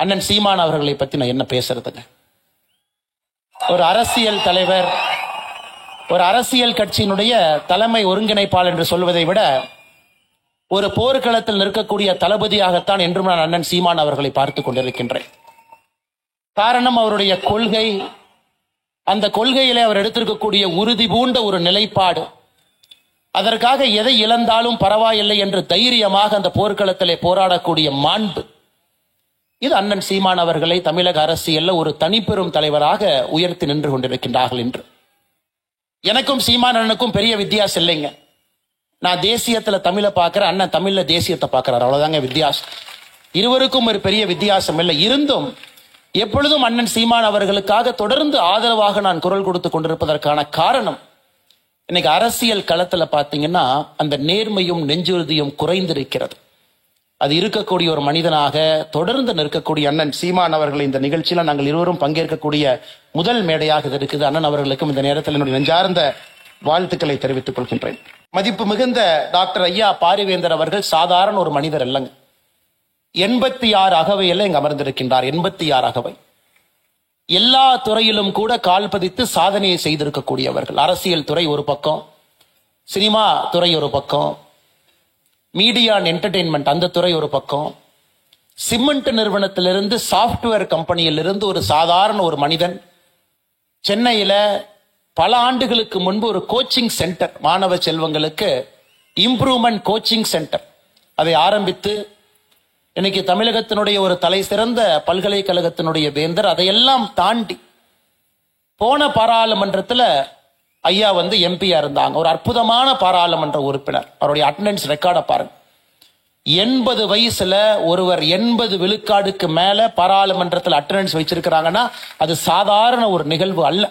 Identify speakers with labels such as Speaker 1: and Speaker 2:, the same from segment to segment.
Speaker 1: அண்ணன் சீமான் அவர்களை பத்தி நான் என்ன பேசுறதுங்க? ஒரு அரசியல் தலைவர், ஒரு அரசியல் கட்சியினுடைய தலைமை ஒருங்கிணைப்பாளர் என்று சொல்வதை விட ஒரு போர்க்களத்தில் நிற்கக்கூடிய தளபதியாகத்தான் என்றும் நான் அண்ணன் சீமான் அவர்களை பார்த்து கொண்டிருக்கின்றேன். காரணம், அவருடைய கொள்கை, அந்த கொள்கையிலே அவர் எடுத்திருக்கக்கூடிய உறுதி பூண்ட ஒரு நிலைப்பாடு, அதற்காக எதை இழந்தாலும் பரவாயில்லை என்று தைரியமாக அந்த போர்க்களத்திலே போராடக்கூடிய மாண்பு, இது அண்ணன் சீமான் அவர்களை தமிழக அரசியல்ல ஒரு தனிப்பெரும் தலைவராக உயர்த்தி நின்று கொண்டிருக்கின்றார்கள் என்று. எனக்கும் சீமான் அண்ணனுக்கும் பெரிய வித்தியாசம் இல்லைங்க. நான் தேசியத்துல தமிழை பார்க்கிறேன், அண்ணன் தமிழ்ல தேசியத்தை பார்க்கிறார், அவ்வளவுதாங்க வித்தியாசம். இருவருக்கும் ஒரு பெரிய வித்தியாசம் இல்லை. இருந்தும் எப்பொழுதும் அண்ணன் சீமான் அவர்களுக்காக தொடர்ந்து ஆதரவாக நான் குரல் கொடுத்து கொண்டிருப்பதற்கான காரணம், இன்னைக்கு அரசியல் களத்துல பாத்தீங்கன்னா அந்த நேர்மையும் நெஞ்சுறுதியும் குறைந்திருக்கிறது. அது இருக்கக்கூடிய ஒரு மனிதனாக தொடர்ந்து நிற்கக்கூடிய அண்ணன் சீமான் அவர்கள் இந்த நிகழ்ச்சியில நாங்கள் இருவரும் பங்கேற்கக்கூடிய முதல் மேடையாக இது இருக்குது. அண்ணன் அவர்களுக்கும் இந்த நேரத்தில் என்னுடைய நெஞ்சார்ந்த வாழ்த்துக்களை தெரிவித்துக் கொள்கின்றேன். மதிப்பு மிகுந்த டாக்டர் ஐயா பாரிவேந்தர் அவர்கள் சாதாரண ஒரு மனிதர் அல்லங்க. 86 அகவையில் இங்கு அமர்ந்திருக்கின்றார். 86 அகவை. எல்லா துறையிலும் கூட கால் பதித்து சாதனையை செய்திருக்கக்கூடியவர்கள். அரசியல் துறை ஒரு பக்கம், சினிமா துறை ஒரு பக்கம், மீடியா அண்ட் என்டர்டெயின்மெண்ட் அந்த துறை ஒரு பக்கம், சிமெண்ட் நிறுவனத்திலிருந்து சாப்ட்வேர் கம்பெனியிலிருந்து ஒரு சாதாரண ஒரு மனிதன் சென்னையில பல ஆண்டுகளுக்கு முன்பு ஒரு கோச்சிங் சென்டர், மாணவ செல்வங்களுக்கு இம்ப்ரூவ்மெண்ட் கோச்சிங் சென்டர், அதை ஆரம்பித்து இன்னைக்கு தமிழகத்தினுடைய ஒரு தலை சிறந்த பல்கலைக்கழகத்தினுடைய வேந்தர். அதையெல்லாம் தாண்டி போன பாராளுமன்றத்தில் ஐயா எம்பியா இருந்தாங்க. ஒரு அற்புதமான பாராளுமன்ற உறுப்பினர். அவருடைய அட்டெண்டன்ஸ் ரெக்கார்டை பாருங்க. 80 வயசுல ஒருவர் 80 விழுக்காடுக்கு மேல பாராளுமன்றத்தில் அட்டெண்டன்ஸ் வச்சிருக்கிறாங்கன்னா அது சாதாரண ஒரு நிகழ்வு அல்ல.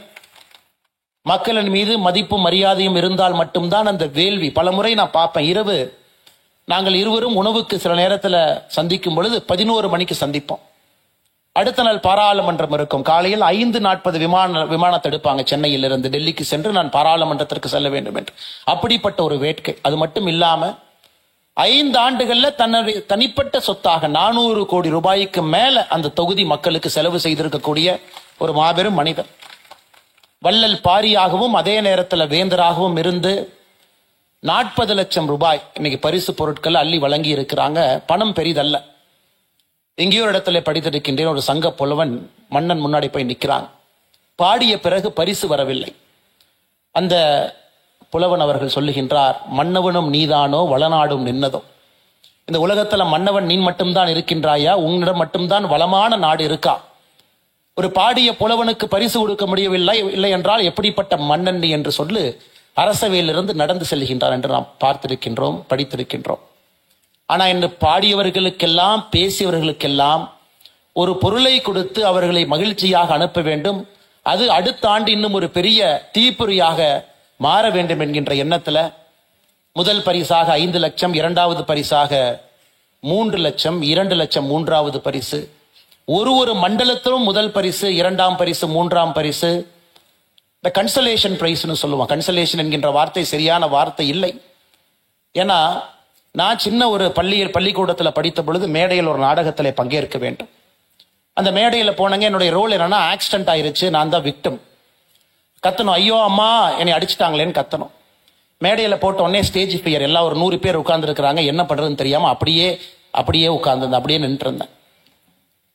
Speaker 1: மக்களின் மீது மதிப்பும் மரியாதையும் இருந்தால் மட்டும்தான் அந்த வேள்வி. பல முறை நான் பார்ப்பேன், இரவு நாங்கள் இருவரும் உணவுக்கு சில நேரத்தில் சந்திக்கும் பொழுது 11 மணிக்கு சந்திப்போம். அடுத்த நாள் பாராளுமன்றம் இருக்கும். காலையில் 5:40 விமானத்தை எடுப்பாங்க சென்னையிலிருந்து டெல்லிக்கு சென்று நான் பாராளுமன்றத்திற்கு செல்ல வேண்டும் என்று. அப்படிப்பட்ட ஒரு வேட்கை. அது மட்டும் இல்லாம 5 ஆண்டுகள்ல தன்னுடைய தனிப்பட்ட சொத்தாக 400 கோடி ரூபாய்க்கு மேல அந்த தொகுதி மக்களுக்கு செலவு செய்திருக்கக்கூடிய ஒரு மாபெரும் மனிதர். வள்ளல் பாரியாகவும் அதே நேரத்தில் வேந்தராகவும் இருந்து 40 லட்சம் ரூபாய் இன்னைக்கு பரிசு பொருட்கள் அள்ளி வழங்கி இருக்கிறாங்க. பணம் பெரிதல்ல. எங்கேயோ இடத்துல படித்திருக்கின்றேன், ஒரு சங்க புலவன் மன்னன் முன்னாடி போய் நிற்கிறாங்க. பாடிய பிறகு பரிசு வரவில்லை. அந்த புலவன் அவர்கள் சொல்லுகின்றார், மன்னவனும் நீதானோ வளநாடும் நின்னதோ. இந்த உலகத்துல மன்னவன் நீ மட்டும்தான் இருக்கின்றாயா, உன்னிடம் மட்டும்தான் வளமான நாடு இருக்கா? ஒரு பாடிய புலவனுக்கு பரிசு கொடுக்க முடியவில்லை, இல்லை என்றால் எப்படிப்பட்ட மன்னன் நீ என்று சொல்லு அரசவையிலிருந்து நடந்து செல்கின்றார் என்று நாம் பார்த்திருக்கின்றோம், படித்திருக்கின்றோம். ஆனா இன்று பாடியவர்களுக்கெல்லாம் பேசியவர்களுக்கெல்லாம் ஒரு பொருளை கொடுத்து அவர்களை மகிழ்ச்சியாக அனுப்ப வேண்டும், அது அடுத்த ஆண்டு இன்னும் ஒரு பெரிய தீப்பொறியாக மாற வேண்டும் என்கின்ற எண்ணத்துல முதல் பரிசாக 5 லட்சம், இரண்டாவது பரிசாக 3 லட்சம், 2 லட்சம் மூன்றாவது பரிசு, ஒரு மண்டலத்திலும் முதல் பரிசு, இரண்டாம் பரிசு, மூன்றாம் பரிசு, இந்த கன்சலேஷன் பிரைஸ்னு சொல்லுவாங்க. கன்சலேஷன் என்கின்ற வார்த்தை சரியான வார்த்தை இல்லை. ஏன்னா நான் சின்ன ஒரு பள்ளிக்கூடத்தில் படித்த பொழுது மேடையில் ஒரு நாடகத்தில் பங்கேற்க வேண்டும். அந்த மேடையில் போனங்க, என்னுடைய ரோல் என்னன்னா ஆக்சிடென்ட் ஆயிருச்சு, நான் தான் விக்டிம். கத்தணும், ஐயோ அம்மா என்னை அடிச்சுட்டாங்களேன்னு கத்தணும். மேடையில் போட்ட உடனே ஸ்டேஜ் ஃபியர், எல்லாம் ஒரு 100 பேர் உட்கார்ந்து இருக்கிறாங்க, என்ன பண்றதுன்னு தெரியாம அப்படியே உட்கார்ந்து அப்படியே நின்று இருந்தேன்.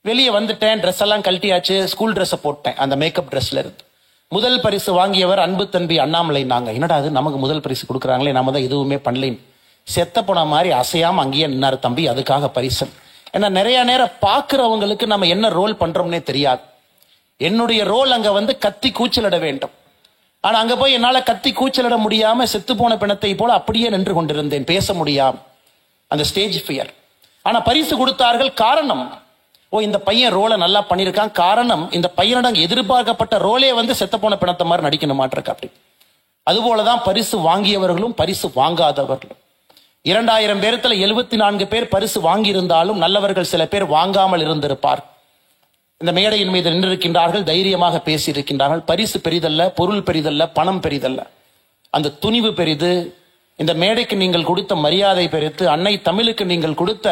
Speaker 1: வெளியே வந்துட்டேன், ட்ரெஸ் எல்லாம் கழட்டியாச்சு, ஸ்கூல் ட்ரெஸ்ஸை போட்டேன், அந்த மேக்கப் ட்ரெஸ்ல இருந்து. முதல் பரிசு வாங்கியவர் அன்பு தம்பி அண்ணாமலை. நாங்க என்னடா அது நமக்கு முதல் பரிசு கொடுக்குறாங்களே, நாம தான் எதுவுமே பண்ணலேன்னு செத்த போன மாதிரி அசையாம அங்கேயே நின்னாரு தம்பி, அதுக்காக பரிசு. ஏன்னா நிறைய நேரம் பாக்குறவங்களுக்கு நம்ம என்ன ரோல் பண்றோம்னே தெரியாது. என்னுடைய ரோல் அங்க கத்தி கூச்சலிட வேண்டும். ஆனா அங்க போய் என்னால கத்தி கூச்சலிட முடியாம செத்து போன பிணத்தை போல அப்படியே நின்று கொண்டிருந்தேன், பேச முடியாம. அந்த ஸ்டேஜ் ஃபியர். ஆனா பரிசு கொடுத்தார்கள். காரணம், இந்த பையன் ரோலை நல்லா பண்ணியிருக்கான். காரணம், இந்த பையனிடம் எதிர்பார்க்கப்பட்ட ரோலே செத்த போன பிணத்தை மாதிரி நடிக்கணுமாட்டிருக்கு. அப்படி அதுபோலதான் பரிசு வாங்கியவர்களும் பரிசு வாங்காதவர்களும். 2000 பேரத்துல 74 பேர் பரிசு வாங்கி இருந்தாலும் நல்லவர்கள் சில பேர் வாங்காமல் இருந்திருப்பார். இந்த மேடையின் மீது நின்றிருக்கின்றார்கள், தைரியமாக பேசி இருக்கின்றார்கள். பரிசு பெரிதல்ல, பொருள் பெரிதல்ல, பணம் பெரிதல்ல, அந்த துணிவு பெரிது. இந்த மேடைக்கு நீங்கள் கொடுத்த மரியாதை பெரிது, அன்னை தமிழுக்கு நீங்கள் கொடுத்த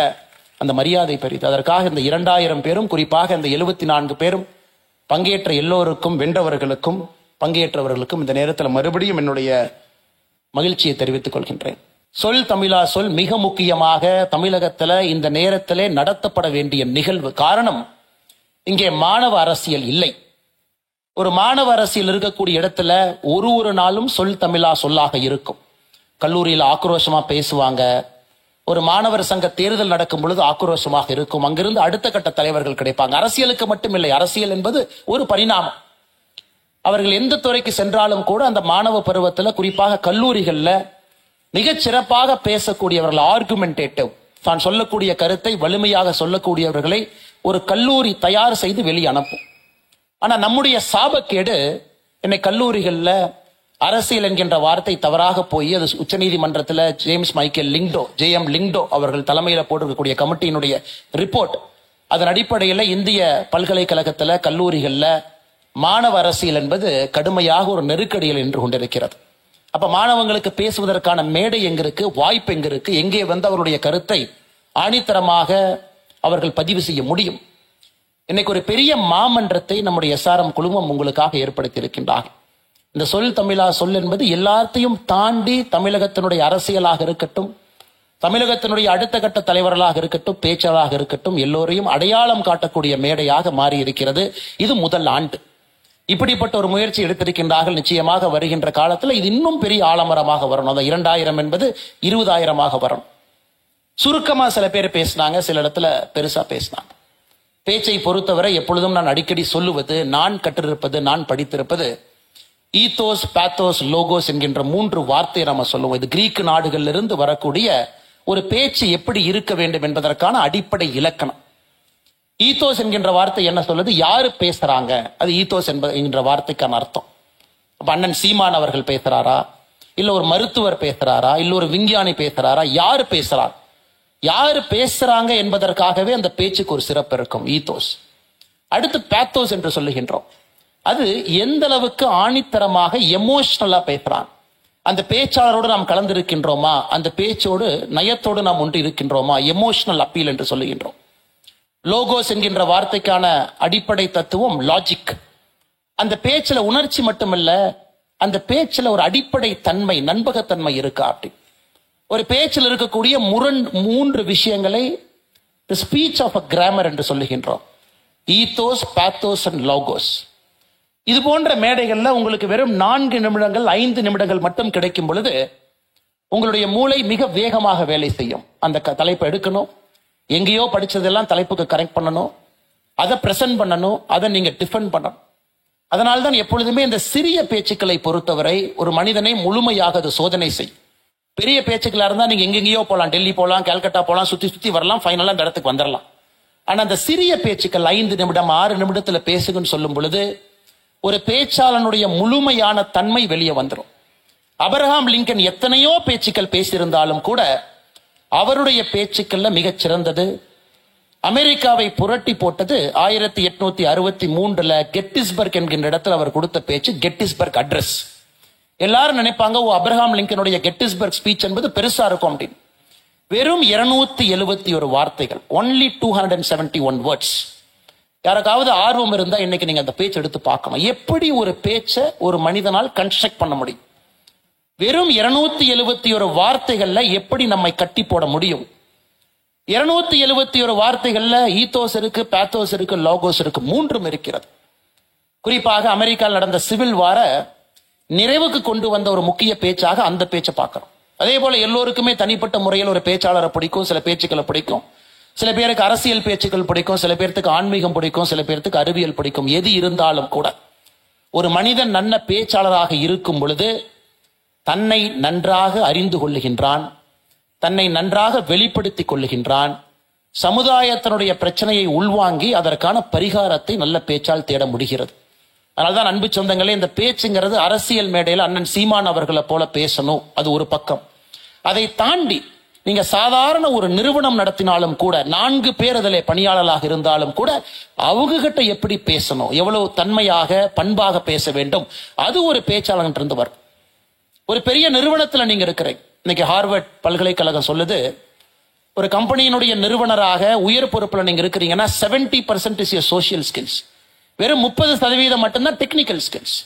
Speaker 1: அந்த மரியாதை பெரிது. அதற்காக இந்த 2000 பேரும், குறிப்பாக இந்த 74 பேரும் பங்கேற்ற எல்லோருக்கும், வென்றவர்களுக்கும் பங்கேற்றவர்களுக்கும் இந்த நேரத்தில் மறுபடியும் என்னுடைய மகிழ்ச்சியை தெரிவித்துக் கொள்கின்றேன். சொல் தமிழா சொல் மிக முக்கியமாக தமிழகத்தில் இந்த நேரத்திலே நடத்தப்பட வேண்டிய நிகழ்வு. காரணம், இங்கே மாணவ அரசியல் இல்லை. ஒரு மாணவ அரசியல் இருக்கக்கூடிய இடத்துல ஒரு நாளும் சொல் தமிழா சொல்லாக இருக்கும். கல்லூரியில் ஆக்ரோஷமா பேசுவாங்க. ஒரு மாணவர் சங்க தேர்தல் நடக்கும் பொழுது ஆக்ரோஷமாக இருக்கும். அங்கிருந்து அடுத்த கட்ட தலைவர்கள் கிடைப்பாங்க. அரசியலுக்கு மட்டும் இல்லை, அரசியல் என்பது ஒரு பரிணாமம். அவர்கள் எந்த துறைக்கு சென்றாலும் கூட அந்த மாணவ பருவத்தில், குறிப்பாக கல்லூரிகள்ல மிகச் சிறப்பாக பேசக்கூடியவர்கள், ஆர்குமெண்டேட்டிவ், தான் சொல்லக்கூடிய கருத்தை வலிமையாக சொல்லக்கூடியவர்களை ஒரு கல்லூரி தயார் செய்து வெளியே அனுப்பும். ஆனா நம்முடைய சாபக்கேடு, என்னை கல்லூரிகள்ல அரசியல் என்கின்ற வார்த்தை தவறாக போய் அது உச்சநீதிமன்றத்தில் James Michael Lyngdoh, JM Lyngdoh அவர்கள் தலைமையில் போட்டிருக்கக்கூடிய கமிட்டியினுடைய ரிப்போர்ட், அதன் அடிப்படையில் இந்திய பல்கலைக்கழகத்தில் கல்லூரிகள்ல மாணவ அரசியல் என்பது கடுமையாக ஒரு நெருக்கடியில் நின்று கொண்டிருக்கிறது. அப்ப மாணவங்களுக்கு பேசுவதற்கான மேடை எங்க இருக்கு, வாய்ப்பு எங்க இருக்கு, எங்கே வந்து அவருடைய கருத்தை ஆணித்தரமாக அவர்கள் பதிவு செய்ய முடியும்? இன்னைக்கு ஒரு பெரிய மாமன்றத்தை நம்முடைய SRM குழுமம் உங்களுக்காக ஏற்படுத்தி இருக்கின்றார். இந்த சொல் தமிழா சொல் என்பது எல்லாத்தையும் தாண்டி தமிழகத்தினுடைய அரசியலாக இருக்கட்டும், தமிழகத்தினுடைய அடுத்த கட்ட தலைவர்களாக இருக்கட்டும், பேச்சாளராக இருக்கட்டும், எல்லோரையும் அடையாளம் காட்டக்கூடிய மேடையாக மாறி இருக்கிறது. இது முதல் ஆண்டு இப்படிப்பட்ட ஒரு முயற்சி எடுத்திருக்கின்றார்கள். நிச்சயமாக வருகின்ற காலத்தில் இது இன்னும் பெரிய ஆலமரமாக வரணும். அந்த 2000 என்பது 20,000 வரணும். சுருக்கமா சில பேர் பேசினாங்க, சில இடத்துல பெருசா பேசினாங்க. பேச்சை பொறுத்தவரை எப்பொழுதும் நான் அடிக்கடி சொல்லுவது, நான் கற்றிருப்பது, நான் படித்திருப்பது, ஈத்தோஸ், பாத்தோஸ், லோகோஸ் என்கின்ற 3 வார்த்தையை நம்ம சொல்லுவோம். இது கிரீக்கு நாடுகளிலிருந்து வரக்கூடிய ஒரு பேச்சு எப்படி இருக்க வேண்டும் என்பதற்கான அடிப்படை இலக்கணம். ஈத்தோஸ் என்கின்ற வார்த்தை என்ன சொல்லுது? யாரு பேசுறாங்க, அது ஈத்தோஸ் என்கின்ற வார்த்தைக்கான அர்த்தம். அப்ப அண்ணன் சீமான் அவர்கள் பேசுறாரா, இல்ல ஒரு மருத்துவர் பேசுறாரா, இல்ல ஒரு விஞ்ஞானி பேசுறாரா, யாரு பேசுறாங்க, யாரு பேசுறாங்க என்பதற்காகவே அந்த பேச்சுக்கு ஒரு சிறப்பு இருக்கும். ஈத்தோஸ். அடுத்து பாத்தோஸ் என்று சொல்லுகின்றோம். அது எந்த அளவுக்கு ஆணித்தரமாக எமோஷனலா பேசுறான், அந்த பேச்சாளரோடு நாம் கலந்திருக்கின்றோமா, அந்த பேச்சோடு நயத்தோடு நாம் ஒன்று இருக்கின்றோமா, எமோஷனல் அப்பீல் என்று சொல்லுகின்றோம். லோகோஸ் என்கின்ற வார்த்தைக்கான அடிப்படை தத்துவம் லாஜிக். அந்த பேச்சுல உணர்ச்சி மட்டுமல்ல, அந்த பேச்சுல ஒரு அடிப்படை தன்மை, நண்பகத்தன்மை இருக்கா? அப்படி ஒரு பேச்சில் இருக்கக்கூடிய 3 விஷயங்களை ஸ்பீச் ஆஃப் அ கிராமர் என்று சொல்லுகின்றோம். Ethos, pathos and logos. இது போன்ற மேடைகள்ல உங்களுக்கு வெறும் 4 நிமிடங்கள் 5 நிமிடங்கள் மட்டும் கிடைக்கும் பொழுது உங்களுடைய மூளை மிக வேகமாக வேலை செய்யும். அந்த தலைப்பை எடுக்கணும், எங்கேயோ படிச்சதெல்லாம் தலைப்புக்கு கரெக்ட் பண்ணணும், அதை பிரசன்ட் பண்ணணும், அதை நீங்க டிஃபெண்ட் பண்ணணும். அதனால்தான் எப்பொழுதுமே இந்த சிறிய பேச்சுக்களை பொறுத்தவரை ஒரு மனிதனை முழுமையாக அது சோதனை செய்யும். பெரிய பேச்சுக்களா இருந்தா நீங்க எங்கெங்கேயோ போலாம், டெல்லி போலாம், கல்கட்டா போலாம், சுத்தி வரலாம், ஃபைனலா அந்த இடத்துக்கு வந்துடலாம். ஆனா அந்த சிறிய பேச்சுக்கள் 5 நிமிடம் 6 நிமிடத்துல பேசுங்கன்னு சொல்லும் பொழுது ஒரு பேச்சாளனுடைய முழுமையான தன்மை வெளியே வந்துடும். அப்ரஹாம் லிங்கன் எத்தனையோ பேச்சுக்கள் பேசியிருந்தாலும் கூட அவருடைய பேச்சுக்கள்ல மிகச் சிறந்தது, அமெரிக்காவை புரட்டி போட்டது 1863 கெட்டிஸ்பர்க் என்கின்ற இடத்துல அவர் கொடுத்த பேச்சு, கெட்டிஸ்பர்க் அட்ரஸ். எல்லாரும் நினைப்பாங்க, ஓ, அப்ரஹாம் லிங்கனுடைய கெட்டிஸ்பர்க் ஸ்பீச் என்பது பெருசா இருக்கும் அப்படின்னு. வெறும் 271 வார்த்தைகள், only 271 words. யாருக்காவது ஆர்வம் இருந்தா இன்னைக்கு நீங்க அந்த பேச்சு எடுத்து பார்க்கணும். எப்படி ஒரு பேச்சை ஒரு மனிதனால் கன்ஸ்ட்ரக்ட் பண்ண முடியும்? வெறும் 271 வார்த்தைகள்ல எப்படி நம்மை கட்டி போட முடியும்? 271 வார்த்தைகள்ல ஈத்தோஸ் இருக்கு, பாத்தோஸ் இருக்கு, லோகோஸ் இருக்கு, 3ம் இருக்கிறது. குறிப்பாக அமெரிக்காவில் நடந்த சிவில் வார நிறைவுக்கு கொண்டு வந்த ஒரு முக்கிய பேச்சாக அந்த பேச்சை பார்க்கிறோம். அதே போல எல்லோருக்குமே தனிப்பட்ட முறையில் ஒரு பேச்சாளரை பிடிக்கும், சில பேச்சுக்களை பிடிக்கும். சில பேருக்கு அரசியல் பேச்சுக்கள் பிடிக்கும், சில பேருக்கு ஆன்மீகம் பிடிக்கும், சில பேருக்கு அறிவியல் பிடிக்கும். எது இருந்தாலும் கூட ஒரு மனிதன் நல்ல பேச்சாளராக இருக்கும் பொழுது தன்னை நன்றாக அறிந்து கொள்ளுகின்றான், தன்னை நன்றாக வெளிப்படுத்திக் கொள்ளுகின்றான், சமுதாயத்தினுடைய பிரச்சனையை உள்வாங்கி அதற்கான பரிகாரத்தை நல்ல பேச்சால் தேட முடிகிறது. அதனால்தான் அன்பு சொந்தங்களே, இந்த பேச்சுங்கிறது அரசியல் மேடையில் அண்ணன் சீமான் அவர்களை போல பேசணும், அது ஒரு பக்கம். அதை தாண்டி நீங்க சாதாரண ஒரு நிறுவனம் நடத்தினாலும் கூட 4 பேர் அதில் பணியாளர்களாக இருந்தாலும் கூட அவங்க கிட்ட எப்படி பேசணும், எவ்வளவு தன்மையாக பண்பாக பேச வேண்டும், அது ஒரு பேச்சாளன் இருந்து வரும். ஒரு பெரிய நிறுவனத்துல நீங்க இருக்கிறீங்க. இன்னைக்கு ஹார்வர்ட் பல்கலைக்கழகம் சொல்லுது, ஒரு கம்பெனியினுடைய நிறுவனராக உயர் பொறுப்புல நீங்க இருக்கிறீங்கன்னா 70% இஸ் சோஷியல் ஸ்கில்ஸ். வெறும் 30% மட்டும்தான் டெக்னிக்கல் ஸ்கில்ஸ்.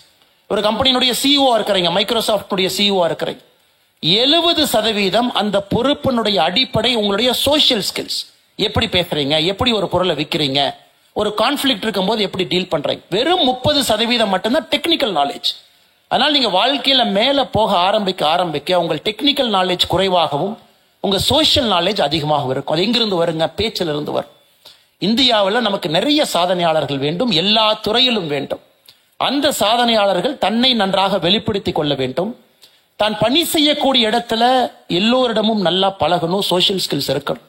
Speaker 1: ஒரு கம்பெனியினுடைய சிஇஓ இருக்கிறீங்க, மைக்ரோசாஃப்ட் சிஇஓ இருக்கிறீங்க, 70% அந்த பொறுப்பினுடைய அடிப்படை உங்களுடைய சோஷியல் ஸ்கில்ஸ். எப்படி பேசுறீங்க, எப்படி ஒரு பொருளை விற்கிறீங்க, ஒரு கான்ஃபிளிக்ட் இருக்கும்போது எப்படி டீல் பண்றீங்க. வெறும் 30% மட்டும்தான் டெக்னிக்கல் நாலேஜ். அதனால நீங்க வாழ்க்கையில மேல போக ஆரம்பிக்க உங்கள் டெக்னிக்கல் நாலேஜ் குறைவாகவும் உங்க சோஷியல் நாலேஜ் அதிகமாக இருக்கும். அது எங்கிருந்து வருங்க? பேச்சில் இருந்து வரும். இந்தியாவில் நமக்கு நிறைய சாதனையாளர்கள் வேண்டும், எல்லா துறையிலும் வேண்டும். அந்த சாதனையாளர்கள் தன்னை நன்றாக வெளிப்படுத்திக் கொள்ள வேண்டும். தான் பணி செய்யக்கூடிய இடத்துல எல்லோரிடமும் நல்லா பழகணும், சோஷியல் ஸ்கில்ஸ் இருக்கணும்.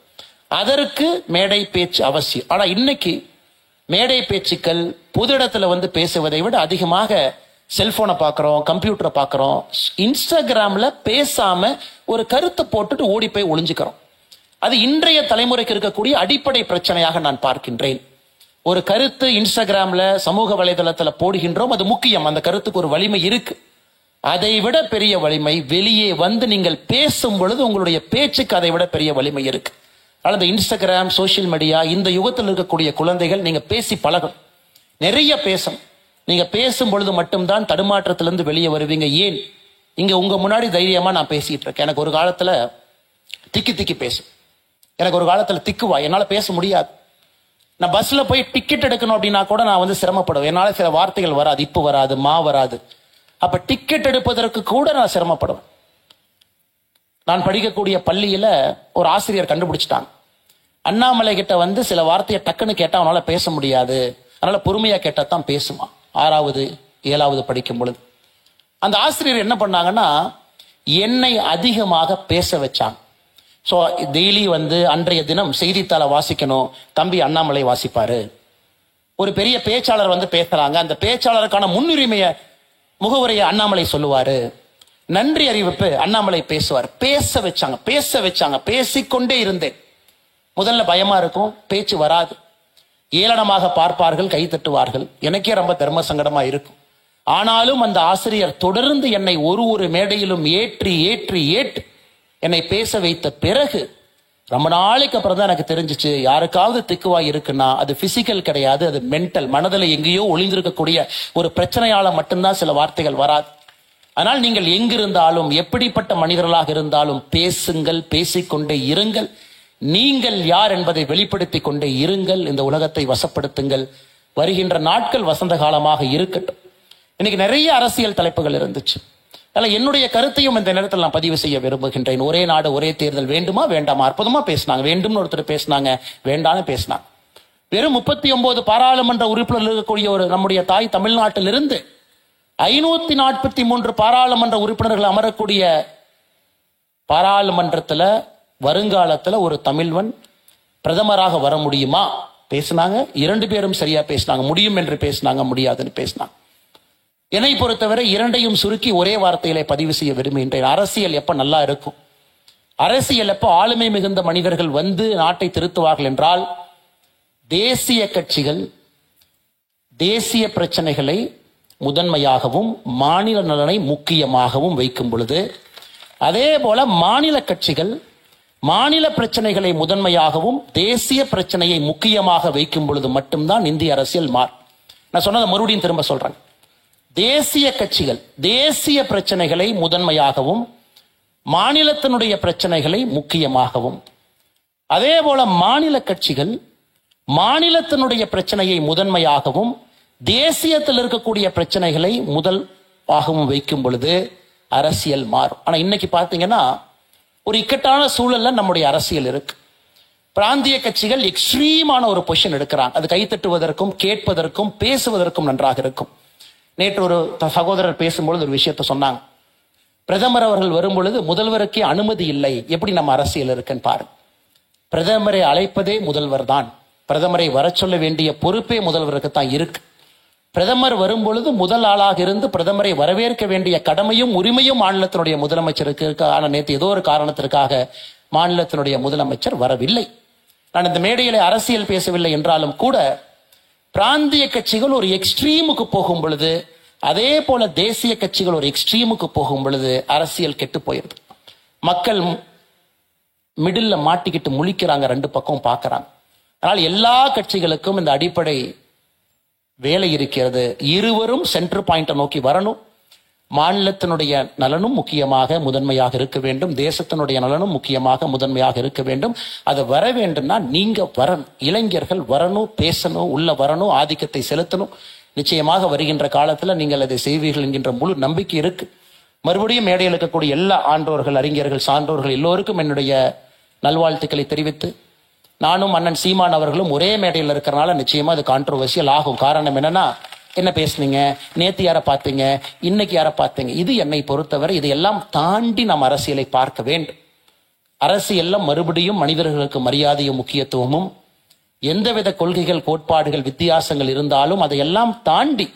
Speaker 1: அதற்கு மேடை பேச்சு அவசியம். ஆனா இன்னைக்கு மேடை பேச்சுக்கள் பொது இடத்துல பேசுவதை விட அதிகமாக செல்போனை பார்க்கிறோம், கம்ப்யூட்டரை பார்க்கிறோம், இன்ஸ்டாகிராம்ல பேசாம ஒரு கருத்தை போட்டுட்டு ஓடி போய் ஒளிஞ்சுக்கிறோம். அது இன்றைய தலைமுறைக்கு இருக்கக்கூடிய அடிப்படை பிரச்சனையாக நான் பார்க்கின்றேன். ஒரு கருத்து இன்ஸ்டாகிராம்ல சமூக வலைதளத்துல போடுகின்றோம், அது முக்கியம், அந்த கருத்துக்கு ஒரு வலிமை இருக்கு. அதை விட பெரிய வலிமை வெளியே நீங்கள் பேசும் பொழுது உங்களுடைய பேச்சுக்கு அதை விட பெரிய வலிமை இருக்கு. அதனால இந்த இன்ஸ்டாகிராம், சோசியல் மீடியா, இந்த யுகத்தில் இருக்கக்கூடிய குழந்தைகள் நீங்க பேசி பழகணும், நிறைய பேசணும். நீங்க பேசும் பொழுது மட்டும்தான் தடுமாற்றத்திலிருந்து வெளியே வருவீங்க. ஏன்? இங்க உங்க முன்னாடி தைரியமா நான் பேசிட்டு இருக்கேன். எனக்கு ஒரு காலத்துல திக்கி பேசும், எனக்கு ஒரு காலத்துல திக்குவா, என்னால பேச முடியாது. நான் பஸ்ல போய் டிக்கெட் எடுக்கணும் அப்படின்னா கூட நான் சிரமப்படுவேன். என்னால சில வார்த்தைகள் வராது, இப்போ வராது, வராது. அப்ப டிக்கெட் எடுப்பதற்கு கூட நான் சிரமப்படுவேன். நான் படிக்கக்கூடிய பள்ளியில ஒரு ஆசிரியர் கண்டுபிடிச்சிட்டாங்க, அண்ணாமலை கிட்ட சில வார்த்தையை டக்குன்னு கேட்டா அவனால பேச முடியாது, அதனால பொறுமையா கேட்டா தான் பேசுவான். 6வது 7வது படிக்கும் பொழுது அந்த ஆசிரியர் என்ன பண்ணாங்கன்னா என்னை அதிகமாக பேச வச்சாங்க. ஸோ டெய்லி அன்றைய தினம் செய்தித்தாளை வாசிக்கணும், தம்பி அண்ணாமலை வாசிப்பாரு. ஒரு பெரிய பேச்சாளர் பேசுறாங்க, அந்த பேச்சாளருக்கான முன்னுரிமையை முகவுரையை அண்ணாமலை சொல்லுவாரு, நன்றி அறிவிப்பு அண்ணாமலை பேசுவார். பேச வச்சாங்க, பேசிக்கொண்டே இருந்தேன். முதல்ல பயமா இருக்கும், பேச்சு வராது, ஏளனமாக பார்ப்பார்கள், கை தட்டுவார்கள், எனக்கே ரொம்ப தர்ம சங்கடமா இருக்கும். ஆனாலும் அந்த ஆசிரியர் தொடர்ந்து என்னை ஒரு மேடையிலும் ஏற்றி என்னை பேச வைத்த பிறகு ரொம்ப நாளைக்கு அப்புறம் தான் எனக்கு தெரிஞ்சிச்சு, யாருக்காவது திக்குவாய் இருக்குன்னா அது பிசிக்கல் கிடையாது, அது மென்டல், மனதில் எங்கேயோ ஒளிந்திருக்கக்கூடிய ஒரு பிரச்சனையால மட்டும்தான் சில வார்த்தைகள் வராது. ஆனால் நீங்கள் எங்கிருந்தாலும் எப்படிப்பட்ட மனிதர்களாக இருந்தாலும் பேசுங்கள், பேசிக்கொண்டே இருங்கள். நீங்கள் யார் என்பதை வெளிப்படுத்திக் கொண்டே இருங்கள். இந்த உலகத்தை வசப்படுத்துங்கள். வருகின்ற நாட்கள் வசந்த காலமாக இருக்கட்டும். இன்னைக்கு நிறைய அரசியல் தலைப்புகள் இருந்துச்சு. அதனால என்னுடைய கருத்தையும் இந்த நேரத்தில் நான் பதிவு செய்ய விரும்புகின்றேன். ஒரே நாடு ஒரே தேர்தல் வேண்டுமா வேண்டாமா? அற்புதமா பேசினாங்க. வேண்டும்னு ஒருத்தர் பேசினாங்க, வேண்டான்னு பேசினாங்க. வெறும் 39 பாராளுமன்ற உறுப்பினர்கள் இருக்கக்கூடிய ஒரு நம்முடைய தாய் தமிழ்நாட்டிலிருந்து 543 பாராளுமன்ற உறுப்பினர்கள் அமரக்கூடிய பாராளுமன்றத்துல வருங்காலத்துல ஒரு தமிழ்வன் பிரதமராக வர முடியுமா பேசினாங்க. 2 பேரும் சரியா பேசினாங்க. முடியும் என்று பேசினாங்க, முடியாதுன்னு பேசினாங்க. என்னை பொறுத்தவரை இரண்டையும் சுருக்கி ஒரே வார்த்தையிலே பதிவு செய்ய விரும்புகின்றேன். அரசியல் எப்ப நல்லா இருக்கும், அரசியல் எப்ப ஆளுமை மிகுந்த மனிதர்கள் நாட்டை திருத்துவார்கள் என்றால், தேசிய கட்சிகள் தேசிய பிரச்சனைகளை முதன்மையாகவும் மாநில நலனை முக்கியமாகவும் வைக்கும் பொழுது, அதே போல மாநில கட்சிகள் மாநில பிரச்சனைகளை முதன்மையாகவும் தேசிய பிரச்சனையை முக்கியமாக வைக்கும் பொழுது மட்டும்தான் இந்திய அரசியல் நான் சொன்னதை மறுபடியும் திரும்ப சொல்றேன். தேசிய கட்சிகள் தேசிய பிரச்சனைகளை முதன்மையாகவும் மாநிலத்தினுடைய பிரச்சனைகளை முக்கியமாகவும், அதே போல மாநில கட்சிகள் மாநிலத்தினுடைய பிரச்சனையை முதன்மையாகவும் தேசியத்தில் இருக்கக்கூடிய பிரச்சனைகளை முதலாகவும் வைக்கும் பொழுது அரசியல் மாறும். ஆனா இன்னைக்கு பாத்தீங்கன்னா ஒரு இக்கட்டான சூழல்ல நம்முடைய அரசியல் இருக்கு. பிராந்திய கட்சிகள் எக்ஸ்ட்ரீமான ஒரு பொசிஷன் எடுக்கிறாங்க. அது கைத்தட்டுவதற்கும் கேட்பதற்கும் பேசுவதற்கும் நன்றாக இருக்கும். நேற்று ஒரு சகோதரர் பேசும்பொழுது ஒரு விஷயத்த சொன்னாங்க. பிரதமர் அவர்கள் வரும் பொழுது முதல்வருக்கே அனுமதி இல்லை. எப்படி நம்ம அரசியல் இருக்குன்னு பாருங்க. பிரதமரை அழைப்பதே முதல்வர் தான். பிரதமரை வர சொல்ல வேண்டிய பொறுப்பே முதல்வருக்கு தான் இருக்கு. பிரதமர் வரும் பொழுது முதல் ஆளாக இருந்து பிரதமரை வரவேற்க வேண்டிய கடமையும் உரிமையும் மாநிலத்தினுடைய முதலமைச்சருக்கு. ஆனா நேற்று ஏதோ ஒரு காரணத்திற்காக மாநிலத்தினுடைய முதலமைச்சர் வரவில்லை. நான் இந்த மேடையில அரசியல் பேசவில்லை என்றாலும் கூட, பிராந்திய கட்சிகள் ஒரு எக்ஸ்ட்ரீமுக்கு போகும் பொழுது, அதே போல தேசிய கட்சிகள் ஒரு எக்ஸ்ட்ரீமுக்கு போகும் பொழுது அரசியல் கெட்டு போயிருது. மக்கள் மிடில்ல மாட்டிக்கிட்டு முழிக்கிறாங்க, ரெண்டு பக்கம் பார்க்கறாங்க. ஆனால் எல்லா கட்சிகளுக்கும் இந்த அடிப்படை வேலை இருக்கிறது. இருவரும் சென்டர் பாயிண்ட நோக்கி வரணும். மாநிலத்தினுடைய நலனும் முக்கியமாக முதன்மையாக இருக்க வேண்டும், தேசத்தினுடைய நலனும் முக்கியமாக முதன்மையாக இருக்க வேண்டும். அது வர வேண்டும்னா நீங்க வரணும், இளைஞர்கள் வரணும், பேசணும், உள்ள வரணும், ஆதிக்கத்தை செலுத்தணும். நிச்சயமாக வருகின்ற காலத்துல நீங்கள் அதை செய்வீர்கள் என்கின்ற முழு நம்பிக்கை இருக்கு. மறுபடியும் மேடையில் இருக்கக்கூடிய எல்லா ஆன்றோர்கள், அறிஞர்கள், சான்றோர்கள் எல்லோருக்கும் என்னுடைய நல்வாழ்த்துக்களை தெரிவித்து, நானும் அண்ணன் சீமான் அவர்களும் ஒரே மேடையில் இருக்கிறனால நிச்சயமா அது கான்ட்ரோவர்சியல் ஆகும். காரணம் என்னன்னா, என்ன பேசுனீங்க, நேத்து யாரை பார்த்தீங்க, இன்னைக்கு யாரை பார்த்தீங்க, இது என்னை பொறுத்தவரை இதையெல்லாம் தாண்டி நாம் அரசியலை பார்க்க வேண்டும். அரசியல்ல மறுபடியும் மனிதர்களுக்கு மரியாதையும் முக்கியத்துவமும், எந்தவித கொள்கைகள், கோட்பாடுகள், வித்தியாசங்கள் இருந்தாலும் அதையெல்லாம் தாண்டி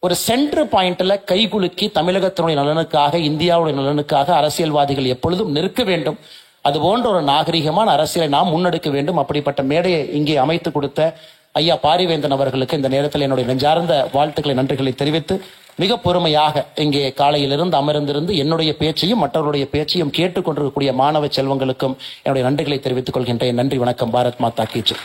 Speaker 1: ஒரு சென்டர் பாயிண்ட்ல கைகுலுக்கி தமிழகத்தினுடைய நலனுக்காக, இந்தியாவுடைய நலனுக்காக அரசியல்வாதிகள் எப்பொழுதும் நிற்க வேண்டும். அது போன்ற ஒரு நாகரிகமான அரசியலை நாம் முன்னெடுக்க வேண்டும். அப்படிப்பட்ட மேடையை இங்கே அமைத்து கொடுத்த ஐயா பாரிவேந்தன் அவர்களுக்கு இந்த நேரத்தில் என்னுடைய நெஞ்சார்ந்த வாழ்த்துக்களை, நன்றிகளை தெரிவித்து, மிக பொறுமையாக இங்கே காலையிலிருந்து அமர்ந்திருந்து என்னுடைய பேச்சையும் மற்றவருடைய பேச்சையும் கேட்டுக்கொண்டிருக்கக்கூடிய மாணவ செல்வங்களுக்கும் என்னுடைய நன்றிகளை தெரிவித்துக் கொள்கின்றேன். நன்றி, வணக்கம். பாரத் மாதா கி ஜெய்.